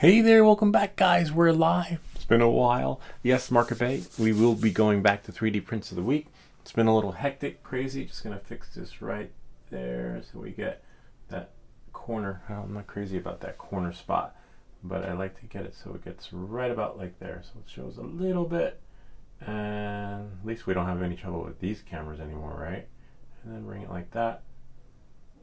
Hey there, welcome back guys, we're live. It's been a while. Yes, Market Bay, we will be going back to 3D prints of the week. It's been a little hectic, crazy. Just gonna fix this right there so we get that corner. I'm not crazy about that corner spot, but I like to get it so it gets right about like there. So it shows a little bit, and at least we don't have any trouble with these cameras anymore, right? And then bring it like that.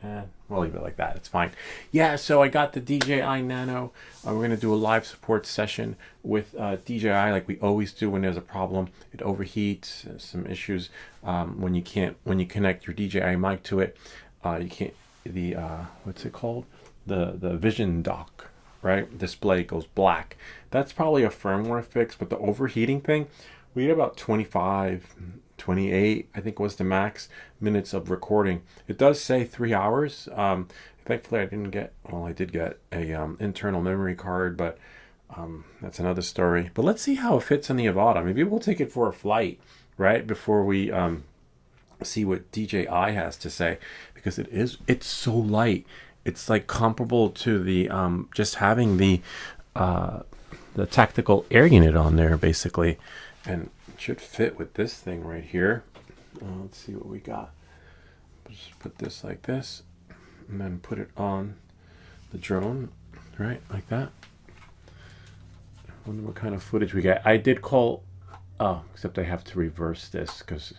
And we'll leave it like that. It's fine. Yeah, so I got the DJI Nano. We're going to do a live support session with DJI like we always do when there's a problem. It overheats, some issues when you connect your DJI mic to it. You can't, what's it called? The vision dock, right? Display goes black. That's probably a firmware fix, but the overheating thing, we had about 28 I think was the max minutes of recording. It does say 3 hours. Thankfully I did get a internal memory card, but that's another story. But let's see how it fits on the Avata. Maybe we'll take it for a flight right before we see what DJI has to say, because it's so light. It's like comparable to the just having the tactical air unit on there basically, and it should fit with this thing right here. Let's see what we got. Just put this like this and then put it on the drone, right, like that. I wonder what kind of footage we get. I did call, except I have to reverse this because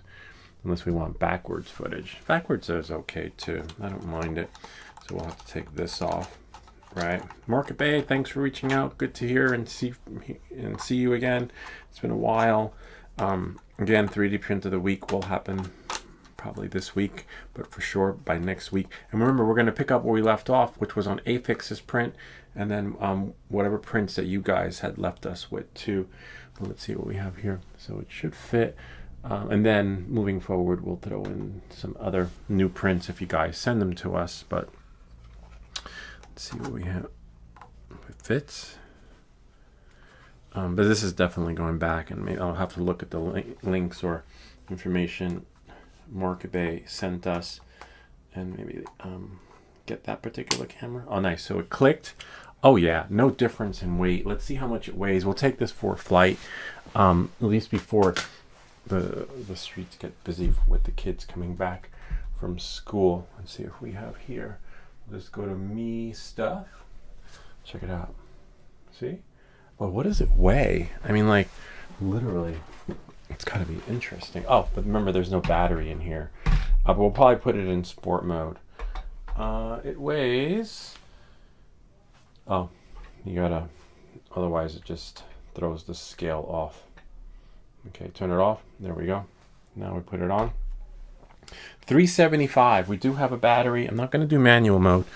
unless we want backwards footage. Backwards is okay too. I don't mind it. So we'll have to take this off, right? Market Bay, thanks for reaching out. Good to hear and see you again. It's been a while. Again, 3D print of the week will happen probably this week, but for sure by next week. And remember, we're going to pick up where we left off, which was on Afix's print, and then whatever prints that you guys had left us with too. Well, let's see what we have here. So it should fit. And then moving forward, we'll throw in some other new prints if you guys send them to us. But let's see what we have. It fits. But this is definitely going back, and maybe I'll have to look at the links or information Market Bay sent us, and maybe get that particular camera. Oh, nice. So it clicked. Oh yeah, no difference in weight. Let's see how much it weighs. We'll take this for a flight, at least before the streets get busy with the kids coming back from school. Let's see if we have here. Let's go to me stuff. Check it out. See? Well, what does it weigh? I mean, like, literally, it's got to be interesting. Oh, but remember, there's no battery in here. But we'll probably put it in sport mode. It weighs... Oh, you gotta... Otherwise, it just throws the scale off. Okay, turn it off. There we go. Now we put it on. 375. We do have a battery. I'm not going to do manual mode.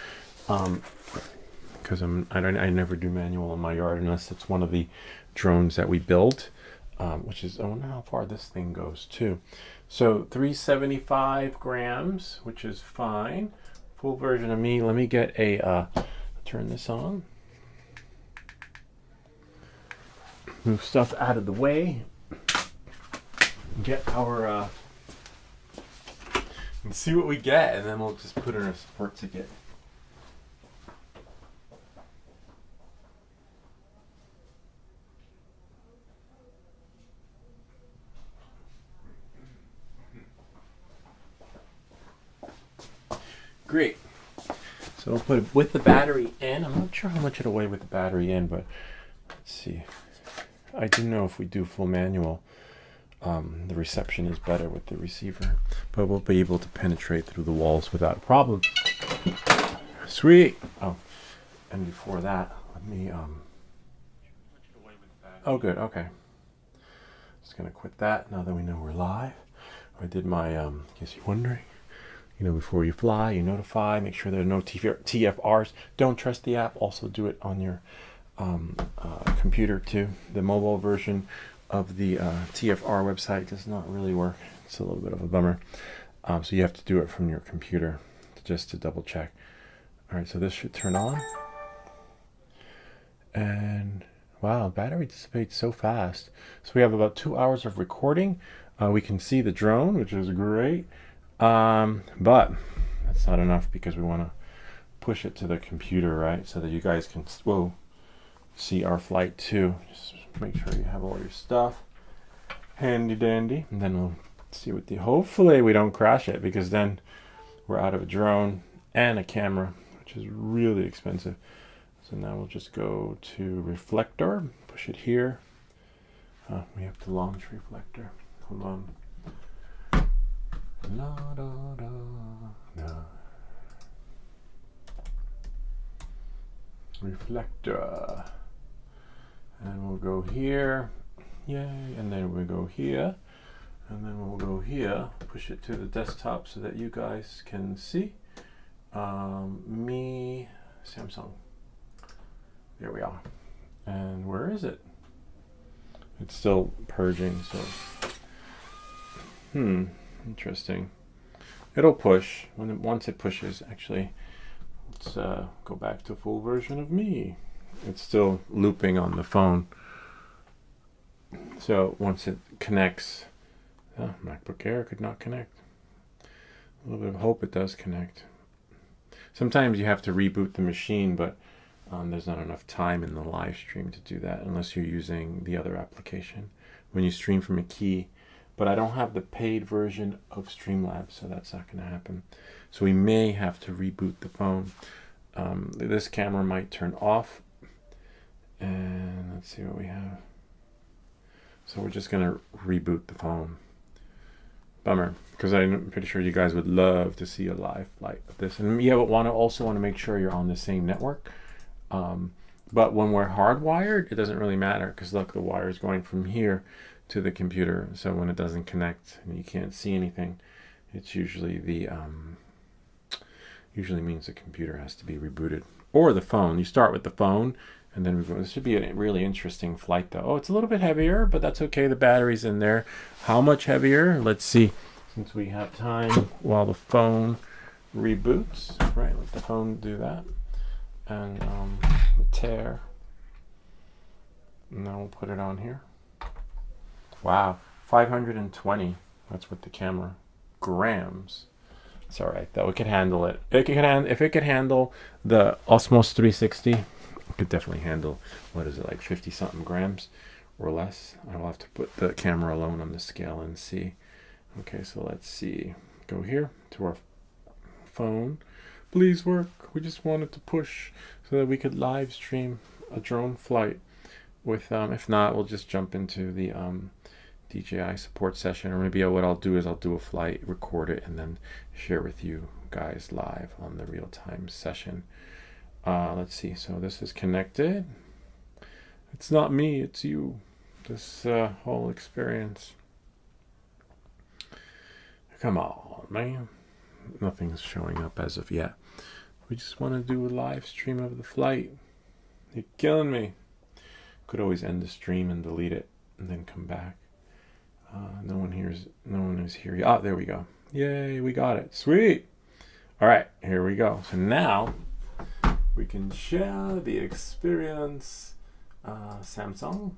Because I never do manual in my yard unless it's one of the drones that we built, which is, I wonder how far this thing goes too. So 375 grams, which is fine. Full version of me. Let me get a, turn this on. Move stuff out of the way. Get our, and see what we get, and then we'll just put in our support ticket. Great. So I'll put it with the battery in. I'm not sure how much it'll weigh with the battery in, but let's see. I do know if we do full manual, the reception is better with the receiver, but we'll be able to penetrate through the walls without a problem. Sweet. Oh, and before that, let me, oh good, okay. Just gonna quit that now that we know we're live. I did my, in case you're wondering, you know, before you fly, you notify, make sure there are no TFRs. Don't trust the app. Also do it on your computer too. The mobile version of the TFR website does not really work. It's a little bit of a bummer. So you have to do it from your computer just to double check. All right, so this should turn on. And wow, battery dissipates so fast. So we have about 2 hours of recording. We can see the drone, which is great. But that's not enough because we want to push it to the computer, right? So that you guys can, whoa, see our flight too. Just make sure you have all your stuff handy dandy, and then we'll see what hopefully we don't crash it, because then we're out of a drone and a camera, which is really expensive. So now we'll just go to reflector, push it here. We have to launch reflector. Hold on. La, da, da, da. Reflector. And we'll go here. Yay. And then we'll go here. And then we'll go here. Push it to the desktop so that you guys can see. Me, Samsung. There we are. And where is it? It's still purging, so. Interesting. It'll push once it pushes. Actually, let's go back to full version of me. It's still looping on the phone. So once it connects, MacBook Air could not connect. A little bit of hope it does connect. Sometimes you have to reboot the machine, but there's not enough time in the live stream to do that unless you're using the other application when you stream from a key. But I don't have the paid version of Streamlabs, so that's not going to happen. So we may have to reboot the phone. This camera might turn off. And let's see what we have. So we're just going to reboot the phone. Bummer, because I'm pretty sure you guys would love to see a live flight of this. And you also want to make sure you're on the same network. But when we're hardwired, it doesn't really matter, because look, the wire is going from here to the computer. So when it doesn't connect and you can't see anything, it's usually usually means the computer has to be rebooted, or the phone. You start with the phone and then reboot. This should be a really interesting flight though. Oh, it's a little bit heavier, but that's okay. The battery's in there. How much heavier? Let's see, since we have time while the phone reboots, right? Let the phone do that. And the tear. Now we'll put it on here. Wow, 520. That's what the camera grams. It's all right though. It could handle it. If it could handle the Osmos 360, it could definitely handle, what is it, like 50 something grams or less. I'll have to put the camera alone on the scale and see. Okay, so let's see. Go here to our phone. Please work. We just wanted to push so that we could live stream a drone flight with if not, we'll just jump into the DJI support session, or maybe what I'll do is I'll do a flight, record it, and then share with you guys live on the real-time session. Let's see. So this is connected. It's not me, it's you. This whole experience. Come on, man. Nothing's showing up as of yet. We just want to do a live stream of the flight. You're killing me. Could always end the stream and delete it and then come back. No one is here. Ah, there we go. Yay, we got it. Sweet. All right, here we go. So now we can share the experience. Samsung.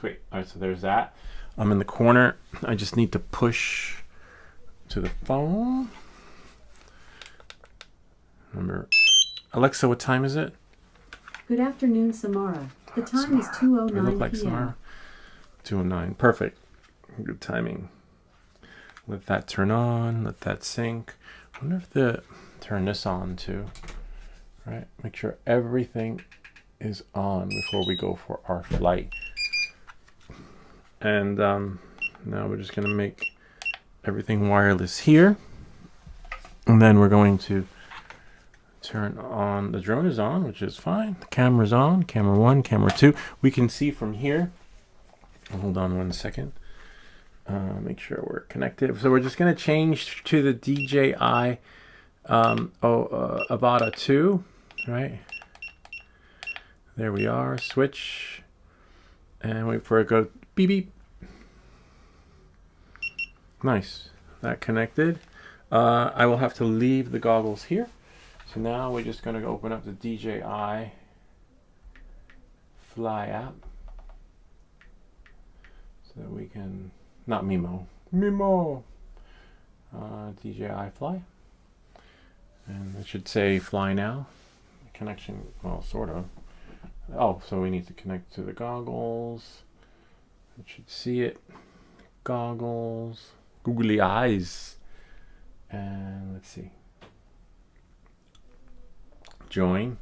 Sweet. All right, so there's that. I'm in the corner. I just need to push to the phone. Remember, Alexa, what time is it? Good afternoon, Samara. The time is 2:09 p.m. Look like PM. Samara. 2:09. Perfect. Good timing. Let that turn on. Let that sync. I wonder if turn this on too. Right. Make sure everything is on before we go for our flight. And now we're just going to make everything wireless here. And then we're going to turn on, the drone is on, which is fine. The camera's on, camera 1, camera 2. We can see from here. Hold on 1 second. Make sure we're connected. So we're just going to change to the DJI Avata 2, right? There we are. Switch. And wait for it to go beep beep. Nice. That connected. I will have to leave the goggles here. So now we're just going to open up the DJI Fly app. So that we can, not Mimo, DJI Fly. And it should say Fly Now. Connection, well, sort of. Oh, so we need to connect to the goggles. It should see it. Goggles. Googly eyes. And let's see. Join.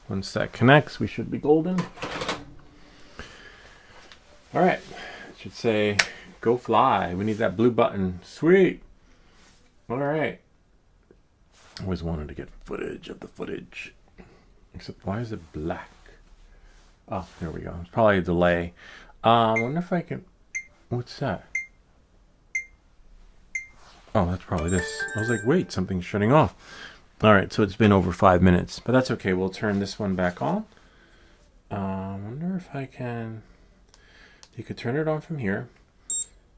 Once that connects, we should be golden. All right. It should say go fly. We need that blue button. Sweet. All right. Always wanted to get footage of the footage. Except why is it black? Oh, there we go. It's probably a delay. I wonder if I can... What's that? Oh, that's probably this. I was like, wait, something's shutting off. All right, so it's been over 5 minutes. But that's okay. We'll turn this one back on. I wonder if I can... You could turn it on from here.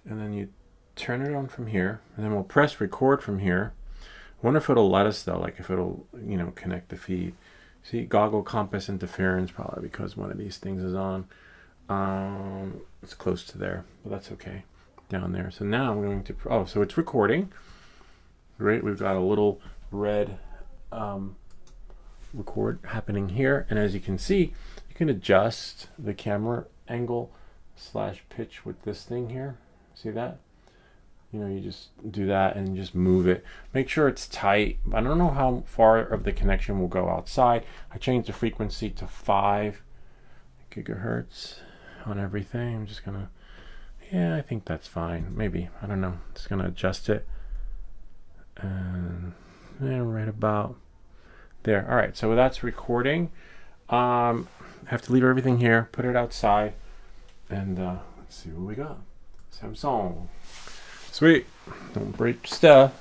And then you turn it on from here. And then we'll press record from here. I wonder if it'll let us, though. Like if it'll, connect the feed. See, goggle compass interference, probably because one of these things is on. It's close to there, but that's okay. Down there. So now I'm going to, so it's recording. Great, we've got a little red record happening here. And as you can see, you can adjust the camera angle / pitch with this thing here. See that? You just do that and just move it. Make sure it's tight. I don't know how far of the connection will go outside. I changed the frequency to 5 gigahertz on everything. I'm just gonna, I think that's fine. Maybe, I don't know. Just gonna adjust it. And right about there. All right, so that's recording. I have to leave everything here, put it outside, and let's see what we got. Samsung. Sweet. Don't break stuff.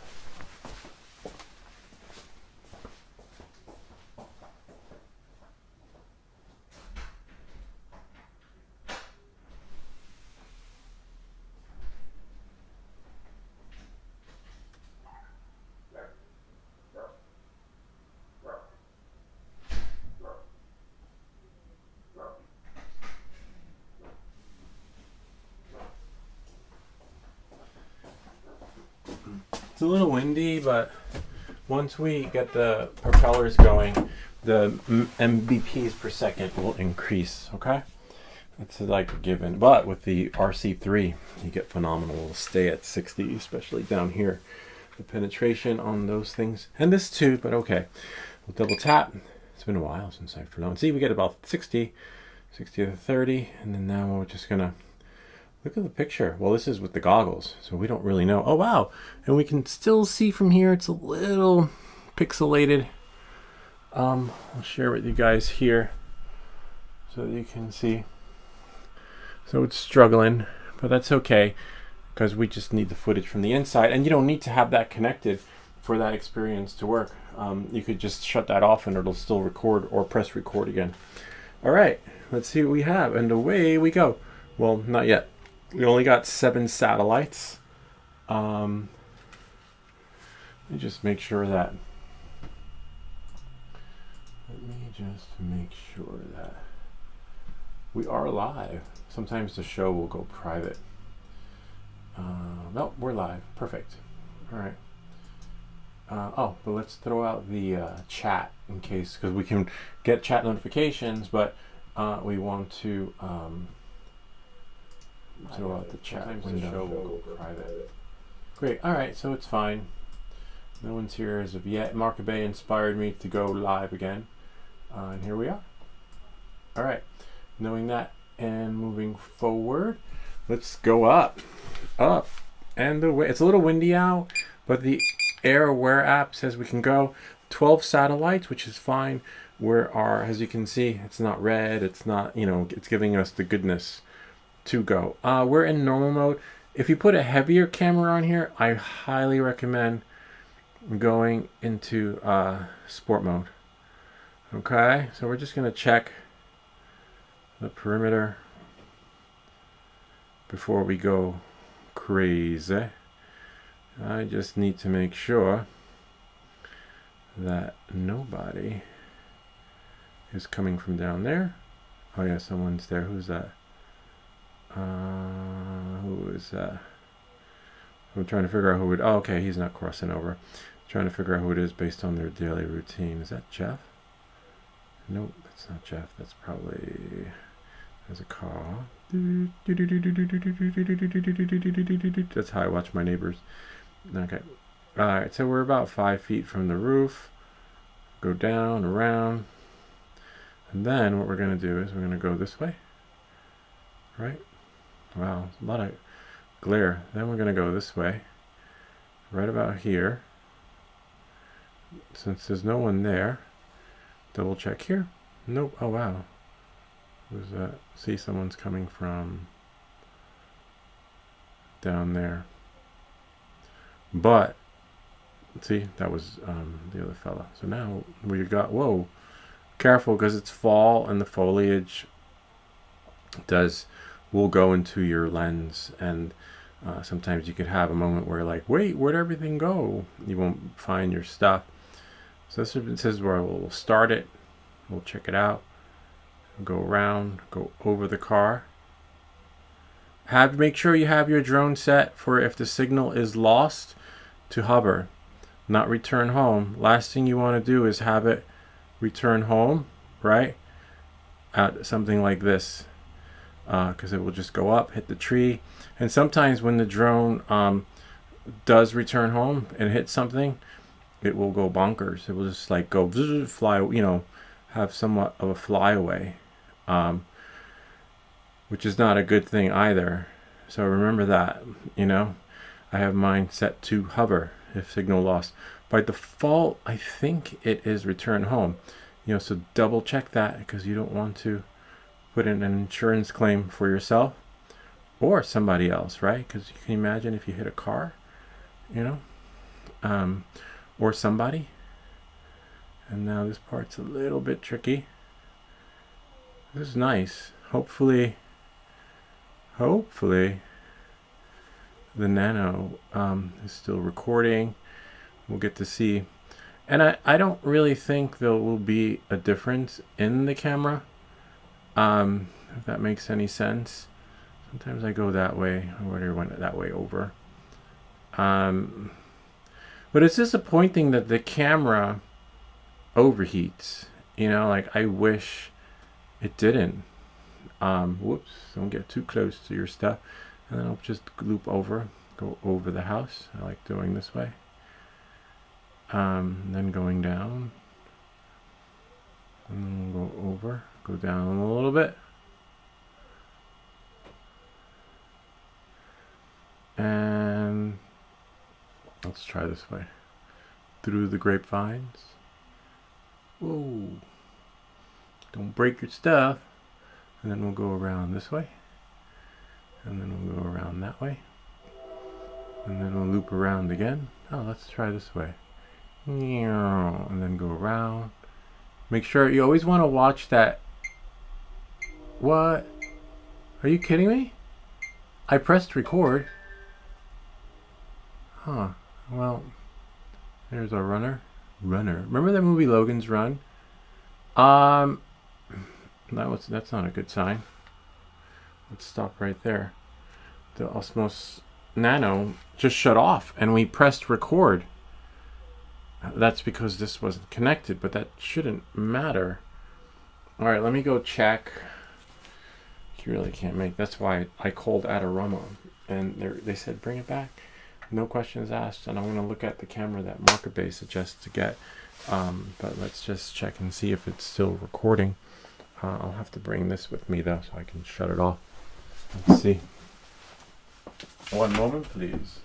It's a little windy, but once we get the propellers going, the MBPs per second will increase, okay? That's like a given. But with the RC3, you get phenomenal. It'll stay at 60, especially down here. The penetration on those things. And this too, but okay. We'll double tap. It's been a while since I've flown. See, we get about 60 to 30. And then now we're just going to look at the picture. Well, this is with the goggles, so we don't really know. Oh, wow. And we can still see from here. It's a little pixelated. I'll share with you guys here so that you can see. So it's struggling, but that's okay because we just need the footage from the inside. And you don't need to have that connected for that experience to work. You could just shut that off and it'll still record or press record again. All right, let's see what we have. And away we go. Well, not yet. We only got 7 satellites. Let me just make sure that. We are live. Sometimes the show will go private. No, we're live. Perfect. All right. But let's throw out the chat in case, because we can get chat notifications, but we want to throw out the chat window. The show will go private. Great. All right. So it's fine. No one's here as of yet. Mark Bay inspired me to go live again, and here we are. All right. Knowing that and moving forward, let's go up, and away. It's a little windy out, but the AirAware app says we can go 12 satellites, which is fine. As you can see, it's not red. It's not, it's giving us the goodness to go. We're in normal mode. If you put a heavier camera on here, I highly recommend going into sport mode. Okay, so we're just gonna check the perimeter before we go crazy. I just need to make sure that nobody is coming from down there. Oh yeah, someone's there. Who's that? Who is that? I'm trying to figure out who would. Oh, okay, he's not crossing over. Trying to figure out who it is based on their daily routine. Is that Jeff? Nope, that's not Jeff. That's probably... There's a car. That's how I watch my neighbors. Okay. Alright, so we're about 5 feet from the roof. Go down, around. And then what we're going to do is we're going to go this way. Right? Wow, a lot of glare. Then we're going to go this way. Right about here. Since there's no one there, double check here. Nope. Oh, wow. Who's that? See, someone's coming from down there. But, see, that was the other fella. So now we got, whoa, careful, because it's fall and the foliage will go into your lens, and sometimes you could have a moment where like, wait, where'd everything go? You won't find your stuff. So this is where we'll start it. We'll check it out. Go around, go over the car. Make sure you have your drone set for if the signal is lost to hover, not return home. Last thing you want to do is have it return home, right? At something like this, because it will just go up, hit the tree. And sometimes when the drone does return home and hit something, it will go bonkers. It will just like go fly, have somewhat of a flyaway, which is not a good thing either. So remember that, I have mine set to hover if signal lost. By default, I think it is return home. So double check that, because you don't want to put in an insurance claim for yourself or somebody else, right? Because you can imagine if you hit a car, or somebody. And now this part's a little bit tricky. This is nice. Hopefully the Nano is still recording. We'll get to see. And I don't really think there will be a difference in the camera, if that makes any sense. Sometimes I go that way. I already went that way over. But it's disappointing that the camera overheats. Like I wish it didn't. Whoops, don't get too close to your stuff. And then I'll just loop over, go over the house. I like doing this way. Then going down. And then we'll go over, go down a little bit. And let's try this way. Through the grapevines. Whoa. Don't break your stuff. And then we'll go around this way. And then we'll go around that way. And then we'll loop around again. Oh, let's try this way. And then go around. Make sure you always want to watch that. What? Are you kidding me? I pressed record. Huh. Well, there's our runner. Remember that movie Logan's Run? That's not a good sign. Let's stop right there. The OSMO Nano just shut off and we pressed record. That's because this wasn't connected, but that shouldn't matter. All right, let me go check. You really can't make. That's why I called Adorama, and they said bring it back. No questions asked, and I'm going to look at the camera that Market Base suggests to get. But let's just check and see if it's still recording. I'll have to bring this with me though, so I can shut it off. Let's see. One moment, please.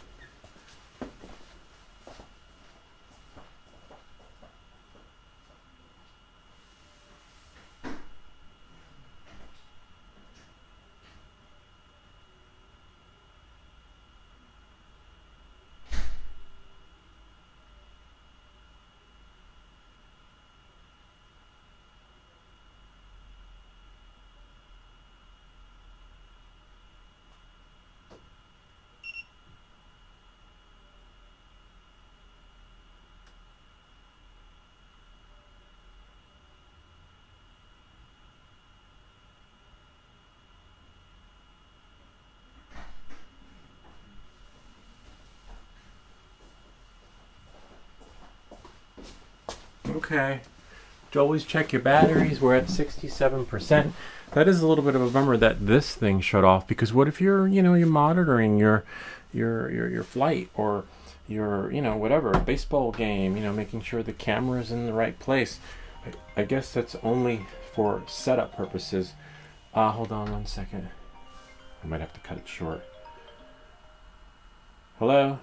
Okay. Always check your batteries. We're at 67%. That is a little bit of a bummer that this thing shut off, because what if you're monitoring your flight, or your whatever, baseball game, making sure the camera's in the right place. I guess that's only for setup purposes. Hold on one second. I might have to cut it short. Hello?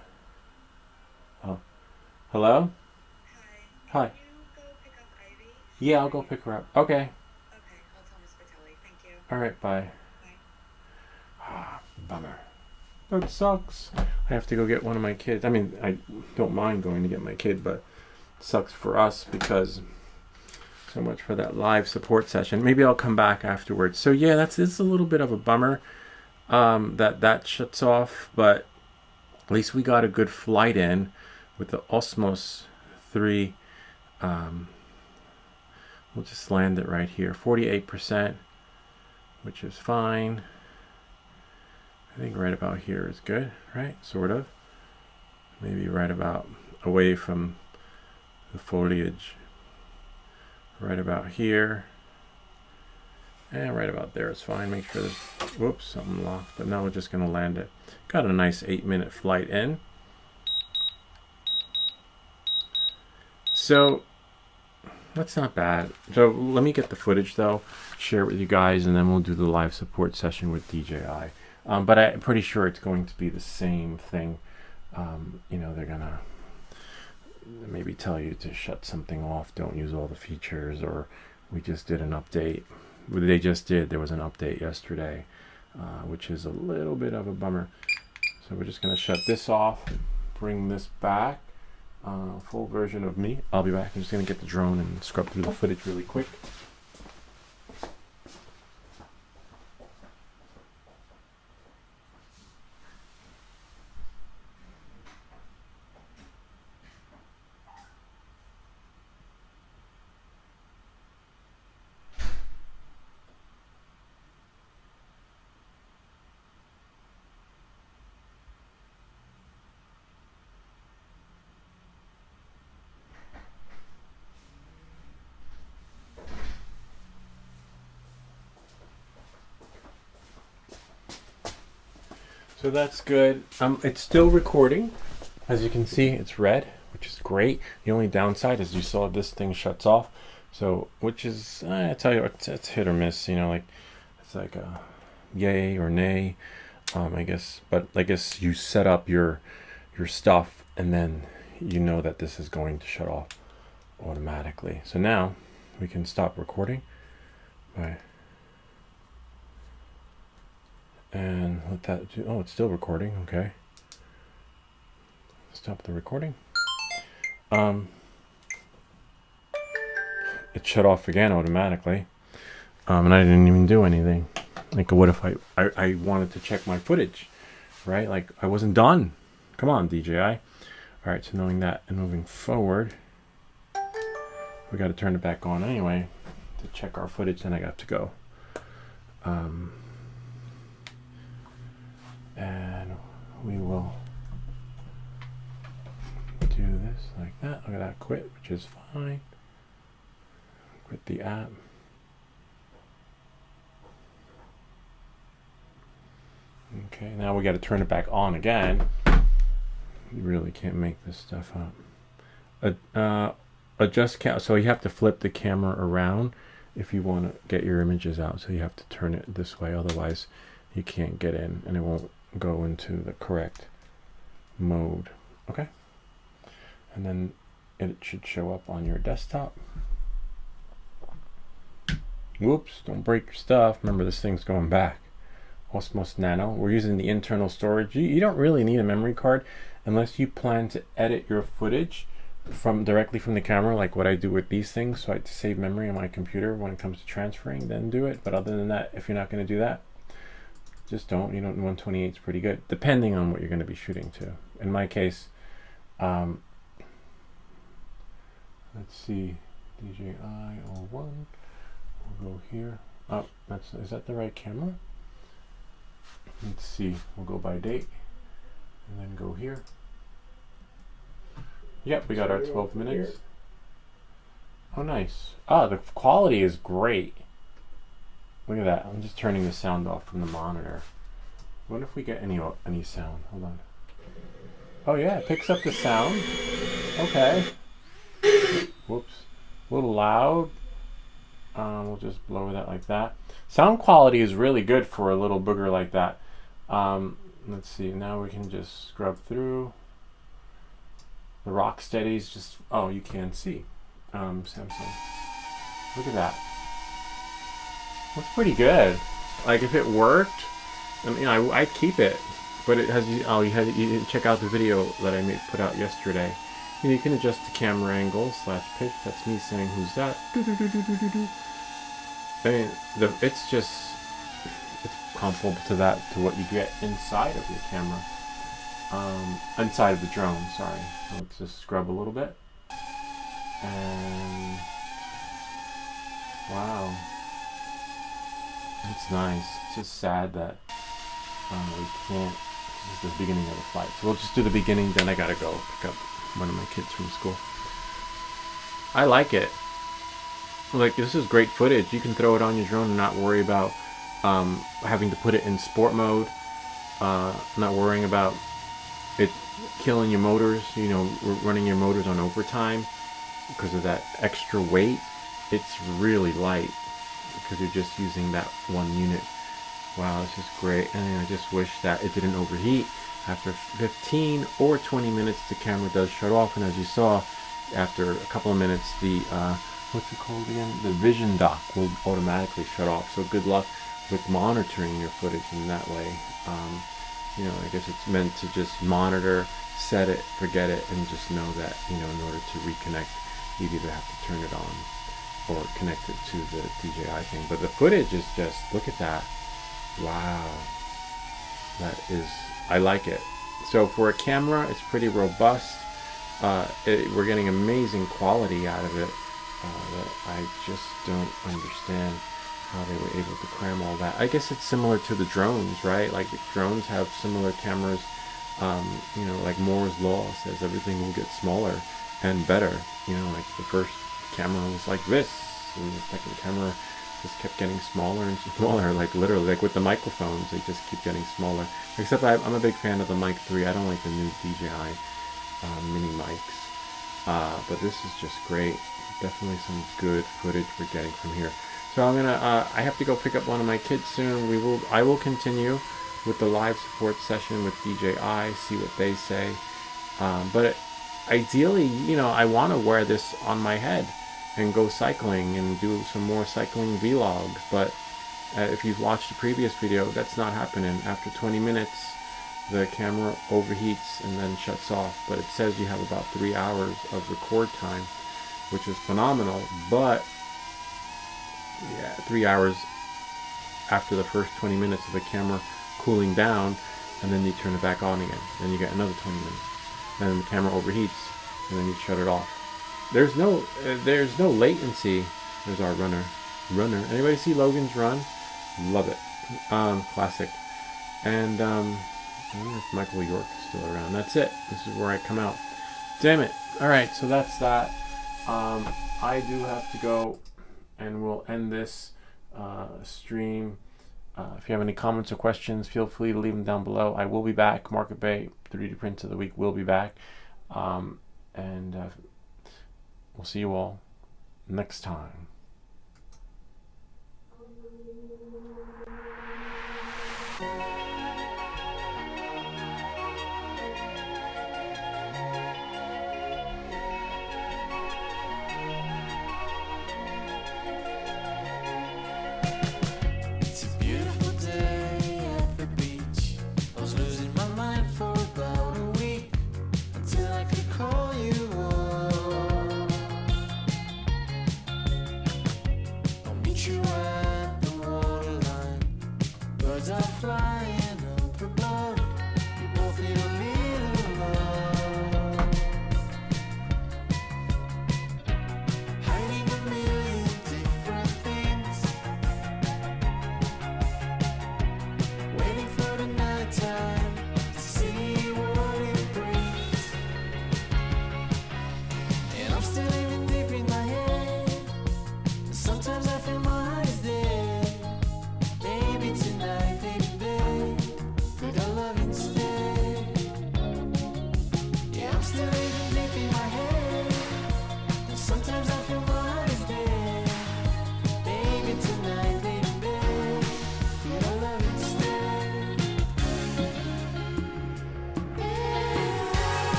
Oh. Hello? Hi. Can you go pick up Ivy? Yeah, I'll go pick her up. Okay. Okay, I'll tell Miss Vitelli. Thank you. All right, bye. Bye. Bummer. That sucks. I have to go get one of my kids. I mean, I don't mind going to get my kid, but it sucks for us because so much for that live support session. Maybe I'll come back afterwards. So yeah, it's a little bit of a bummer that shuts off, but at least we got a good flight in with the Osmos 3. We'll just land it right here, 48%, which is fine. I think right about here is good, right? Sort of. Maybe right about away from the foliage. Right about here. And right about there is fine. Make sure there's, whoops, something locked. But now we're just going to land it. Got a nice 8-minute flight in. So that's not bad. So let me get the footage though, share it with you guys, and then we'll do the live support session with DJI. But I'm pretty sure it's going to be the same thing. They're gonna maybe tell you to shut something off, don't use all the features, or we just did an update. They just did. There was an update yesterday, which is a little bit of a bummer. So we're just gonna shut this off, bring this back. Full version of me. I'll be back. I'm just going to get the drone and scrub through the footage really quick. So that's good. It's still recording. As you can see, it's red, which is great. The only downside is you saw this thing shuts off. So, which is, I tell you, it's hit or miss. It's like a yay or nay, I guess. But I guess you set up your stuff, and then you know that this is going to shut off automatically. So now we can stop recording. Right. And let that do, oh, it's still recording, okay. Stop the recording. It shut off again automatically. And I didn't even do anything. Like, what if I wanted to check my footage, right? Like, I wasn't done. Come on, DJI. All right, so knowing that and moving forward, we got to turn it back on anyway to check our footage, then I got to go. And we will do this like that. Look at that, quit, which is fine. Quit the app. Okay, now we got to turn it back on again. You really can't make this stuff up. Adjust count. So you have to flip the camera around if you want to get your images out. So you have to turn it this way, otherwise you can't get in and it won't go into the correct mode. Okay, and then it should show up on your desktop. Whoops, don't break your stuff. Remember, this thing's going back. OSMO Nano. We're using the internal storage. You don't really need a memory card unless you plan to edit your footage directly from the camera, like what I do with these things. So I have to save memory on my computer when it comes to transferring, then do it. But other than that, if you're not going to do that, just don't. 128 is pretty good, depending on what you're going to be shooting to. In my case, let's see, DJI O1. We'll go here. Oh, is that the right camera? Let's see. We'll go by date, and then go here. Yep, we got our 12 minutes. Oh, nice. Oh, the quality is great. Look at that. I'm just turning the sound off from the monitor. What if we get any sound? Hold on. Oh yeah, it picks up the sound. Okay. Whoops. A little loud. We'll just lower that like that. Sound quality is really good for a little booger like that. Let's see. Now we can just scrub through. The Rocksteady's just. Oh, you can see. Samsung. Look at that. Looks pretty good. Like if it worked, I mean, I'd keep it. But it has. Oh, you didn't check out the video that I put out yesterday. You can adjust the camera angle / pitch. That's me saying, "Who's that?" I mean, it's comparable to that, to what you get inside of your camera, inside of the drone. Sorry. Let's just scrub a little bit, and wow, it's nice. It's just sad that we can't. This is the beginning of the flight, so we'll just do the beginning. Then I gotta go pick up one of my kids from school. I like it. Like, this is great footage. You can throw it on your drone and not worry about having to put it in sport mode, not worrying about it killing your motors, running your motors on overtime because of that extra weight. It's really light because you're just using that one unit. Wow, this is great. And I just wish that it didn't overheat. After 15 or 20 minutes, the camera does shut off, and as you saw, after a couple of minutes, the what's it called again? The vision dock will automatically shut off. So good luck with monitoring your footage in that way. I guess it's meant to just monitor, set it, forget it, and just know that, in order to reconnect, you either have to turn it on or connect it to the DJI thing. But the footage is just, look at that. Wow. I like it. So for a camera, it's pretty robust. We're getting amazing quality out of it. That I just don't understand how they were able to cram all that. I guess it's similar to the drones, right? Like the drones have similar cameras. Like Moore's law says everything will get smaller and better. Like the first camera was like this, and the second camera just kept getting smaller and smaller. Like literally, like with the microphones, they just keep getting smaller. Except I'm a big fan of the Mic 3. I don't like the new DJI mini mics. But this is just great. Definitely some good footage we're getting from here. So I have to go pick up one of my kids soon. I will continue with the live support session with DJI, see what they say. But ideally, I want to wear this on my head and go cycling and do some more cycling vlogs. But if you've watched the previous video, that's not happening. After 20 minutes, the camera overheats and then shuts off. But it says you have about 3 hours of record time, which is phenomenal. But yeah, 3 hours after the first 20 minutes of the camera cooling down, and then you turn it back on again. Then you get another 20 minutes. And then the camera overheats, and then you shut it off. There's no latency. There's our runner. Anybody see Logan's Run? Love it. Classic. And I wonder if Michael York is still around. That's it. This is where I come out. Damn it. All right, so that's that. I do have to go, and we'll end this stream. If you have any comments or questions, feel free to leave them down below. I will be back. Market Bay 3D Prints of the Week will be back. And we'll see you all next time.